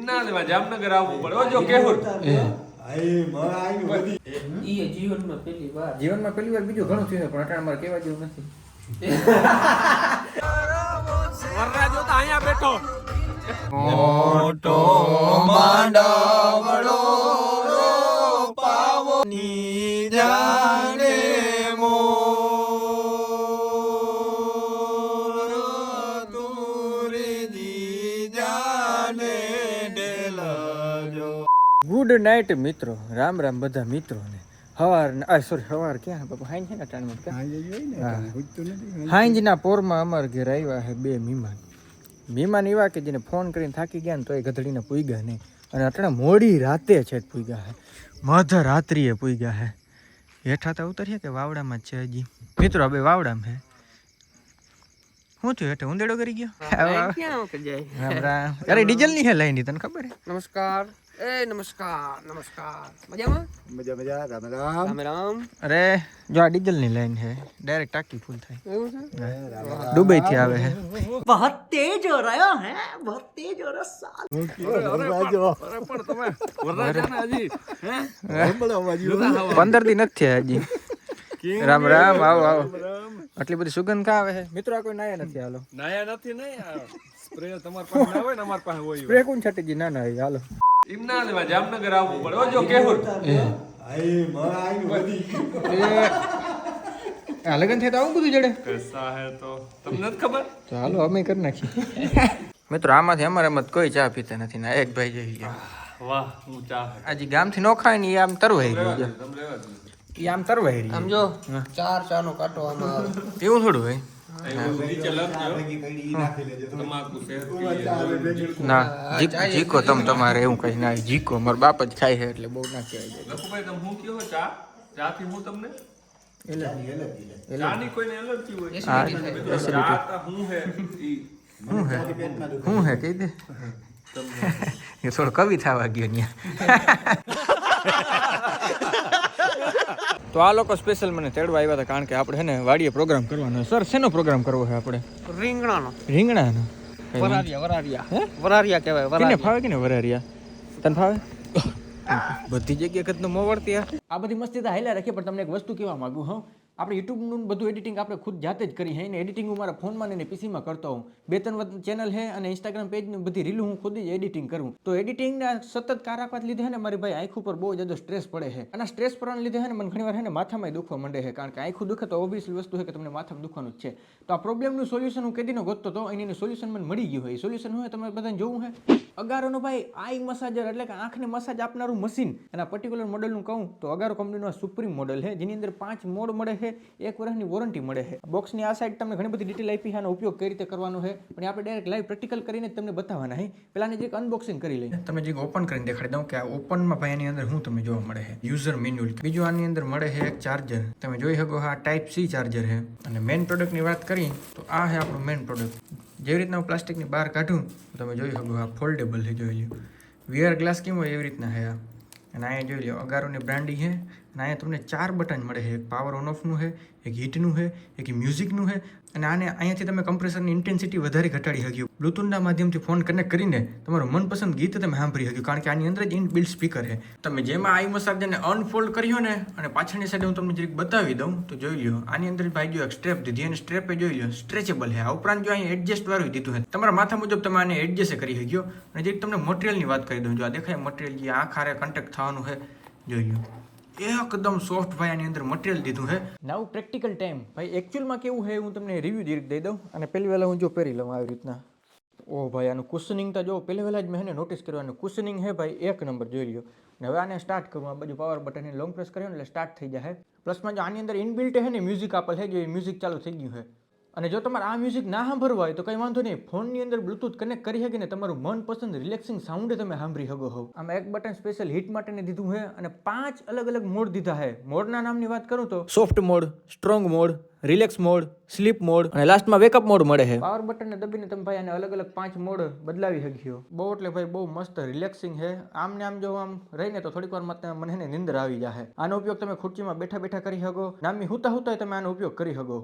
ના લેવા જામનગર આવવું પડે જો કેવું જીવનમાં પહેલી વાર બીજું ઘણું થયું પણ અટાણે મારે કહેવા જેવું નથી. વરરાજો તો અહીંયા બેઠો મોટો માંડવડો પાવની જાણે મોર તુરજી જાણે ડેલજો. ગુડ નાઇટ મિત્રો, રામ રામ બધા મિત્રોને. સવાર ક્યાં બાપુ હાઈન છે ને ટાણમાં હાઈંજના પોરમાં અમારા ઘેર આવ્યા છે બે મહેમાન એવા કે જેને ફોન કરીને થાકી ગયા ને તો એ ગધડીને પૂગ્યા નહીં, અને અટણા મોડી રાતે છે પૂગ્યા છે, મધ રાત્રિએ પૂગ્યા છે. હેઠા તો ઉતરીએ કે વાવડામાં જ છે હજી મિત્રો, બે વાવડામાં છે. શું થયું હેઠે ઊંધેડો કરી ગયો? રામ રામ. અરે ડીઝલ ની હે લાઈન તને ખબર હે? નમસ્કાર. નમસ્કાર મજામાં? મજા રામ રામ રામ. અરે જો આ ડીઝલ ની લાઈન છે, ડાયરેક્ટ ટાંકી ફૂલ થાય એવું છે. દુબઈ થી આવે છે. बहुत तेज हो रहा है, बहुत तेज हो रहा साल. અરે પણ તમે વરરાજાના હજી 15 દી નથી થયા હજી. રામ રામ. આવો આવો. આટલી બધી સુગંધ કા આવે છે મિત્રો? આ કોઈ નાયા નથી. હાલો નાયા નથી નહીં સ્પ્રે તમાર પાસે ના હોય ને અમાર પાસે હોય. સ્પ્રે કોણ છાટી ના ના હાલો ના લેવા જામનગર આવવું પડે જો કેવું આ લગન થાય તો આવું બધું જડે કસા હે તો તમને નથી ખબર? ચાલો અમે કરી નાખીએ. મિત્રો આમાંથી અમારે એમ કોઈ ચા પીતા નથી ને એક ભાઈ જોઈ ગયા. વાહ હું ચા આજે ગામથી નો ખાય ને એ આમ તરવાઈ ગયું છે. એ આમ તરવાઈ રહ્યું આમ જો 4 ચાનો કાંટો આમાં આવે. એવું થોડું હોય નીચે લખજો તમાકુ શેર ના. જીકો તમારે એવું કઈ ના. જીકો મારા બાપ જ ખાય છે એટલે બહુ ના કહેવાય. લખુભાઈ તમે હું કયો ચા ચા થી હું તમને ચાની કોઈને એલર્જી હોય ચા હું હે ઈ હું હે કહી દે. એ થોડો કવિ થવા ગયો ત્યાં. તો આ લોકો સ્પેશિયલ મને તેડવા આવ્યા હતા કારણ કે આપણે છે ને વાડીએ પ્રોગ્રામ કરવાનો. સર શેનો પ્રોગ્રામ કરવો છે આપણે? રીંગણાનો. રીંગણાનો. વરારિયા કહેવાય. તને ફાવે કે ને વરારિયા? તને ફાવે? બધી જગ્યાએ કદનો મોવડતી આ બધી મસ્તી તો હાલ્યા રાખીએ, પણ તમને એક વસ્તુ કહેવા માંગુ હું. આપણે યુટ્યુબનું બધું એડિટિંગ આપણે ખુદ જાતે જ કરી છે ને. એડિટિંગ હું મારા ફોનમાં ને પીસીમાં કરતો હું. 2-3 ચેનલ છે અને ઇન્સ્ટાગ્રામ પેજની બધી રીલું હું ખુદ જ એડિટિંગ કરું. તો એડિટિંગના સતત કારાકાત લીધે ને મારી ભાઈ આંખ ઉપર બહુ જ્યાદા સ્ટ્રેસ પડે છે. અને સ્ટ્રેસ પડવાને લીધે ને મને ઘણી વાર છે ને માથામાં દુખવા માંડે છે, કારણ કે આંખું દુખે તો ઓબ્વિયસલી વસ્તુ છે કે તમને માથામાં દુખવાનું જ છે. તો આ પ્રોબ્લેમનું સોલ્યુશન હું કેદીનો ગોતતો હતો, એની સોલ્યુશન મને મળી ગયું હોય. સોલ્યુશન હોય તમે બધાને જોવું છે. અગારોનો ભાઈ આઈ મસાજર એટલે કે આંખને મસાજ આપનારું મશીન. એના પર્ટિક્યુલર મોડલનું કહું તો અગારો કંપનીનો સુપ્રીમ મોડલ છે, જેની અંદર 5 મોડ મળે છે, 1 વર્ષની વોરંટી મળે છે. બોક્સની આ સાઈડ તમને ઘણી બધી ડિટેલ આપી છે, આનો ઉપયોગ કઈ રીતે કરવાનો છે, પણ આપણે ડાયરેક્ટ લાઈવ પ્રેક્ટિકલ કરીને તમને બતાવવાના છે. પહેલાની જે અનબોક્સિંગ કરી લઈએ. તમે જે ઓપન કરીને દેખાડી દઉં કે આ ઓપનમાં ભાઈ એની અંદર શું તમે જોવા મળે છે? User manual. બીજું આની અંદર મળે છે એક ચાર્જર. તમે જોઈ શકો આ ટાઈપ સી ચાર્જર છે. અને મેઇન પ્રોડક્ટની વાત કરી તો આ છે આપણું મેઇન પ્રોડક્ટ. જેવી રીતના હું પ્લાસ્ટિકની બહાર કાઢું તો તમે જોઈ શકો આ ફોલ્ડેબલ છે. જોઈ લો વીઆર ગ્લાસ કેમ હોય એવી રીતના છે આ. અને અહીંયા જોઈ લો અગારોની બ્રાન્ડિંગ છે. અને અહીંયા તમને 4 બટન મળે છે. એક પાવર ઓન ઓફનું છે, એક હીટનું છે, એક મ્યુઝિકનું છે. અને આને અહીંયાથી તમે કમ્પ્રેસરની ઇન્ટેન્સિટી વધારે ઘટાડી શક્યો. બ્લુટૂથના માધ્યમથી ફોન કનેક્ટ કરીને તમારું મનપસંદ ગીત તમે સાંભળી શક્યો, કારણ કે આની અંદર જ ઇનબિલ્ટ સ્પીકર છે. તમે જેમાં આઈ મસાજરને અનફોલ્ડ કર્યો ને અને પાછળની સાઈડ હું તમને જરીક બતાવી દઉં તો જોઈ લો આની અંદર ભાઈ જો એક સ્ટ્રેપ દીધી અને સ્ટ્રેપે જોઈ લો સ્ટ્રેચેબલ છે. આ ઉપરાંત જો અહીં એડજસ્ટ વાળું દીધું છે, તમારા માથા મુજબ તમે આને એડજસ્ટ કરી શક્યો. અને જરીક તમને મટીરિયલની વાત કરી દઉં. જો આ દેખાય મટીરિયલ જે આંખ હારે કન્ટેક્ટ થવાનું છે જોઈ લો એકદમ સોફ્ટ ભાઈ આની અંદર મટીરિયલ દીધું છે. નાઉ પ્રેક્ટિકલ ટાઈમ ભાઈ એકચ્યુઅલમાં કેવું છે હું તમને રિવ્યુ દઈ દઉં. અને પહેલી વહેલા હું જો પહેરી લઉં આવી રીતના. ઓ ભાઈ આનું કુશનિંગ તો જો પહેલી વહેલા જ મેં એને નોટિસ કરવાનું કુશનિંગ છે ભાઈ 1 નંબર જોઈ લ્યો. અને હવે આને સ્ટાર્ટ કરું. આ બાજુ પાવર બટન લોંગ પ્રેસ કર્યો એટલે સ્ટાર્ટ થઈ જાય. પ્લસમાં જો આની અંદર ઇનબિલ્ટ છે ને મ્યુઝિક આપેલ છે, જો મ્યુઝિક ચાલુ થઈ ગયું છે. અને જો તમારે આ મ્યુઝિક ના સાંભળવા હોય તો કંઈ વાંધો નહીં, ફોનની અંદર બ્લુટૂથ કનેક્ટ કરી શકીને તમારું મનપસંદ રિલેક્સિંગ સાઉન્ડ તમે સાંભળી શકો છો. આમાં એક બટન સ્પેશિયલ હીટ માટે દીધું છે અને 5 અલગ અલગ મોડ દીધા છે. મોડના નામની વાત કરું તો soft mode, strong mode, relax mode, sleep mode અને લાસ્ટમાં વેકઅપ મોડ મળે છે. પાવર બટનને દબીને તમે ભાઈ આને અલગ અલગ 5 મોડ બદલાવી શક્યો. બહુ એટલે ભાઈ બહુ મસ્ત રિલેક્સિંગ છે. આમ ને આમ જો આમ રહીને તો થોડીક વાર મને એને નિંદર આવી જાય. આનો ઉપયોગ તમે ખુરચીમાં બેઠા બેઠા કરી શકો. નામી હુતા હુતા તમે આનો ઉપયોગ કરી શકો.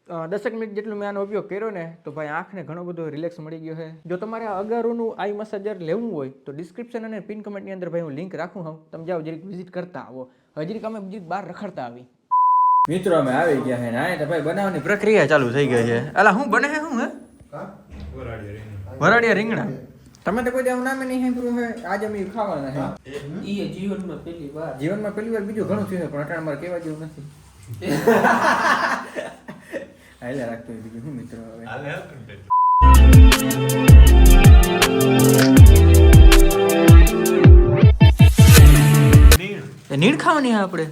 10 મિનિટ જેટલું મેં આનો ઉપયોગ કર્યો ને તો ભાઈ આંખને ઘણો બધો રિલેક્સ મળી ગયો છે. જો તમારે આ અગારુનું આઈ મસાજર લેવું હોય તો ડિસ્ક્રિપ્શન અને પિન કમેન્ટની અંદર ભાઈ હું લિંક રાખું હું, તમે જાઓ જરીક વિઝિટ કરતા આવો. હજી અમે જરીક બહાર રખડતા આવી. મિત્રો અમે આવી ગયા છે ને આ તો ભાઈ બનાવવાની પ્રક્રિયા ચાલુ થઈ ગઈ છે. અલા હું બને છે હું હે વરાડિયા રીંગણા. તમે તો કોઈ દેવું નામે નહીં સાંભળ્યું હોય, આજે અમે ખાવાના છે. ઈ જીવનમાં પહેલી વાર બીજું ઘણું થયું છે પણ અટાણ મારે કહેવા જેવું નથી. હાલે રાખતો હોય બીજું હું મિત્રો હવે નીણ ખાવાની આપણે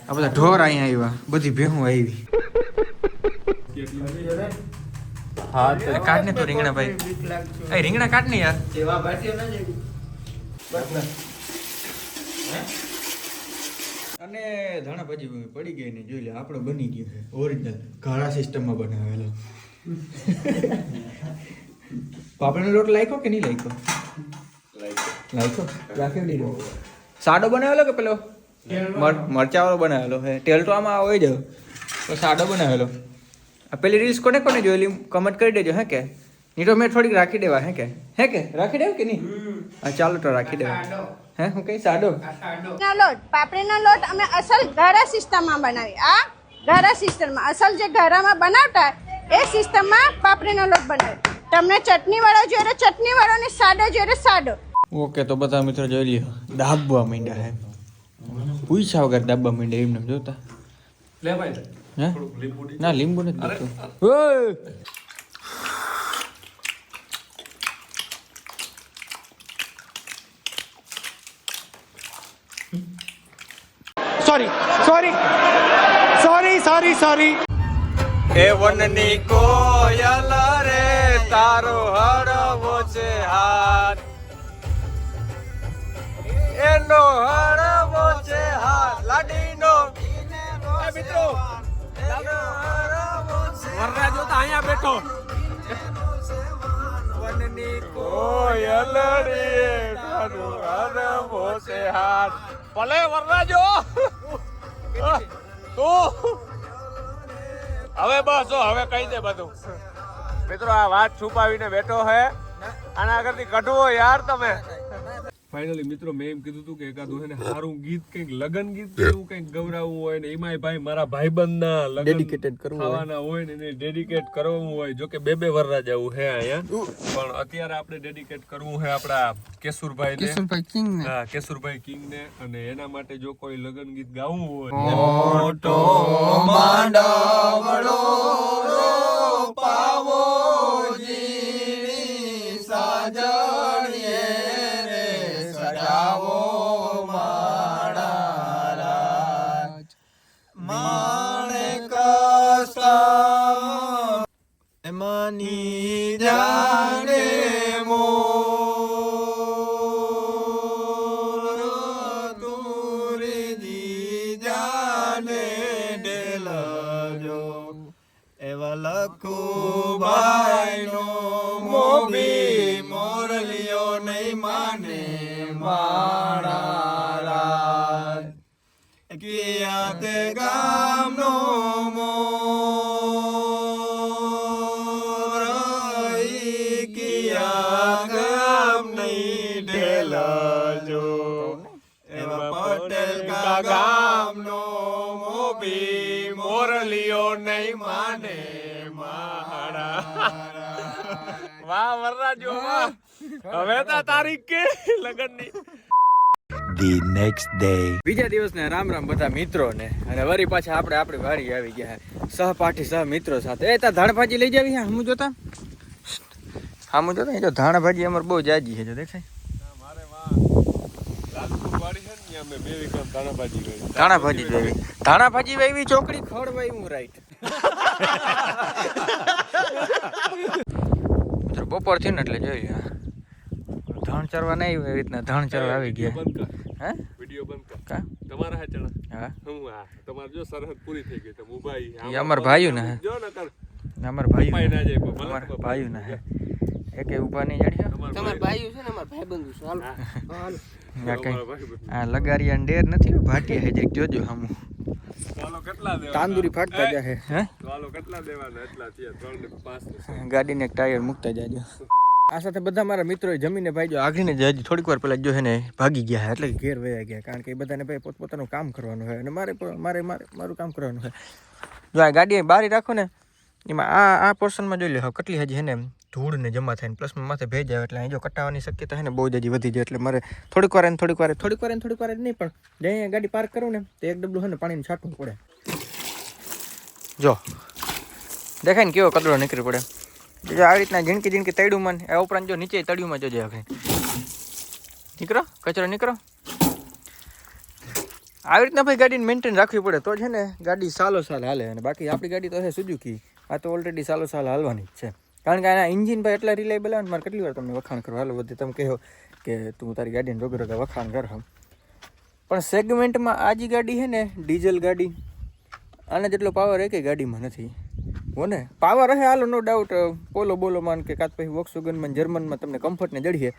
આ બધા ઢોર અહીંયા આવ્યા, બધી ભેહું આવી. કાઢ ને તો રીંગણા ભાઈ, રીંગણા કાઢ ને યાર. અને ધાણા ભાજી પડી ગઈ ને જોઈ લે આપણો બની ગયો છે ઓરિજિનલ ઘાડા સિસ્ટમમાં બનાવેલો. પાપડનો લોટ લાગ્યો કે નહીં લાગ્યો? રાખી દીધો. સાદો બનાવેલો કે પેલો મરચા વાળો બનાવેલો હે? તેલ તો આમાં હોય જ તો સાદો બનાવેલો. આ પેલી રીલ્સ કોને કોને જોયેલી કમેન્ટ કરી દેજો હે કે નહીં તો મેં થોડીક રાખી દેવા હે કે રાખી દેવ કે નહીં? હા ચાલો તો રાખી દેવા. હે હું કઈ સાદો લોટ પાપડીનો લોટ અમે અસલ ઘરા સિસ્ટમમાં બનાવી. આ ઘરા સિસ્ટમમાં અસલ જે ઘરામાં બનાવતા એ સિસ્ટમમાં પાપડીનો લોટ બનાવી. તમને ચટણી વાળો જોઈએ ચટણી વાળો ને સાદો જોઈએ સાદો. ઓકે તો બધા મિત્રો જોઈ લ્યો દાબવા માંડ્યા હે. પૂછ્યા વગર દાબવા માંડ્યા એમને જોતા લે ભાઈ હે ના લીંબુ નથી દેતો. સોરી એ વનની કોયલ રે તારો હળવો છે હાથ, એનો હળવો છે હાથ લાડીનો. મિત્રો વરરાજો તો અહીંયા બેઠો. વનની કોયલ રે તારો હળવો છે હાથ. ભલે વરરાજો તું હવે બસ હવે કહી દે બધું. મિત્રો આ વાત છુપાવીને બેઠો હે, આના આગળથી કઢવો યાર તમે. ફાઇનલી મિત્રો મેં એમ કીધું હતું કે એકાદું હે ને સારું ગીત કંઈક લગન ગીત એવું કંઈક ગવરાવવું હોય ને એમાંય ભાઈ મારા ભાઈબંધના લગન ડેડિકેટેડ કરવું ખાવાના હોય ને એને ડેડિકેટ કરવું હોય. જો કે બે વરરા જવું હે અહીંયા, પણ અત્યારે આપણે ડેડિકેટ કરવું હે આપણા કેશુરભાઈ કિંગ ને. હા કેશુરભાઈ કિંગ ને. અને એના માટે જો કોઈ લગન ગીત ગાવું હોય મોટો માંડવડો પાવો જીણી સાજણીએ રે સજાવો માણા રાજ માણેક સા એમાંની જાણે મોર તુરીજી જાને ડેલજો એવા લખુભાઈનો મોભી મોરલિયો નહીં માને માણા રાજ કિયા તે ગામનો મોર ઈ કિયા ગામ નહીં ઢેલજો એવા પટેલ કા ગામનો મોભી મોરલીઓ નહીં માને મારા. વાહ વરરાજો વાહ. હવે તો તારીખ કે લગનની. બીજા દિવસના રામ રામ બધા મિત્રોને. અને વરી પાછા આપણે આપણી વાડી આવી ગયા સહપાઠી સહ મિત્રો સાથે. એ તા ધાણ ભાજી લઈ જાવી હમું જોતા એ જો ધાણ ભાજી અમારે બહુ જાજી છે જો દેખાય. મારે વાહ રાજકોટ વાડી છે ને અમે 2 વીઘા ધાણા ભાજી કરી. ધાણા ભાજી વાવી ચોકડી ખવડવાઈ હું રાઈટ. મિત્રો બપોર થયું ને એટલે જોઈ ધાણ ચરવા નહીં એવી રીતના ધાણ ચરવા આવી ગયા. બંધ કર હે વિડિયો બંધ કર. કા તમારા હે ચણા. હા હું આ તમાર જો સરહદ પૂરી થઈ ગઈ તો મુભાઈ એ અમાર ભાઈઓ ને હે. જો ન કર અમાર ભાઈઓ પાઈ ના જાય પણ અમાર ભાઈઓ ને હે. એકે ઊભા નહીં જડ્યો તમારા ભાઈઓ છે ને અમારા ભાઈબંધુ છે હાલો હાલો આ કઈ આ લગારિયા ડેર નથી ભાટિયા હે જરીક જોજો હામું ચાલો કેટલા દેવા તાંદુરી ફાટતા જાહે હે ચાલો કેટલા દેવાના એટલા થયા 3 ને 5 ગાડીને એક ટાયર મૂકતા જાજો આ સાથે બધા મારા મિત્રોએ જમીને ભાઈ જો આગળને જ હજી થોડીક વાર પહેલા જો હે ને ભાગી ગયા હે એટલે કે ઘેર વયા ગયા કારણ કે એ બધાને ભાઈ પોતપોતાનું કામ કરવાનું હોય અને મારું કામ કરવાનું હોય જો આ ગાડી બારી રાખો ને એમાં આ પોર્શનમાં જોઈ લે કેટલી હજી હે ને ધૂળ ને જમા થાય ને પ્લસમાં માથે ભેજ આવે એટલે અહીં જો કટાવાની શક્યતા છે ને બહુ જ હજી વધી જાય એટલે મારે થોડીક વાર જ નહીં પણ જ્યાં ગાડી પાર્ક કરું ને તો એક ડબલું છે ને પાણીને છાંટવું પડે જો દેખાય ને કેવો કચરો નીકળી પડે જો આવી રીતના ઝીણકી તળ્યુંમાં એ ઉપરાંત જો નીચે તળિયુંમાં જોજે આગળ નીકળો કચરો નીકળો આવી રીતના ભાઈ ગાડીને મેન્ટેન રાખવી પડે તો છે ને ગાડી સાલો સાલ હાલે અને બાકી આપણી ગાડી તો છે સુઝુકી આ તો ઓલરેડી સાલો સાલ હાલવાની જ છે કારણ કે આના ઇન્જિન ભાઈ એટલા રિલાયેબલ આવે ને મારે કેટલી વાર તમને વખાણ કરવા હાલો બધે તમે કહો કે તું તારી ગાડીને રોગે વખાણ કર પણ સેગમેન્ટમાં આ જે ગાડી છે ને ડીઝલ ગાડી આને જેટલો પાવર એ કંઈ ગાડીમાં નથી હો ને પાવર હે હાલો નો ડાઉટ પોલો બોલોમાં કે કાં પછી વોક્સવેગનમાં જર્મનમાં તમને કમ્ફર્ટને જડીએ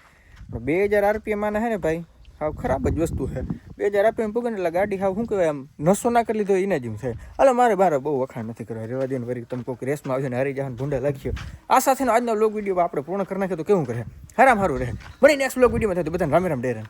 પણ 2000 RPM આના હે ને ભાઈ હાવ ખરાબ જ વસ્તુ છે 2000 RPM પૂગે ને એટલે ગાડી હાવ શું કહેવાય આમ નસો ના કરી લીધો એને જેવું છે હાલો મારે બહુ વખાણ નથી કરવા રેવા દે ને વળી તમે કોઈક રેસમાં આવજો ને હારી જવાનું ભૂંડા લાગ્યો આ સાથેનો આજનો વ્લોગ વિડીયો આપણે પૂર્ણ કરી નાખ્યો તો કેવું કરે હારામ સારું રહે મળી નેક્સ્ટ વ્લોગ વિડીયોમાં થાય તો બધાને રામ રામ ડેરન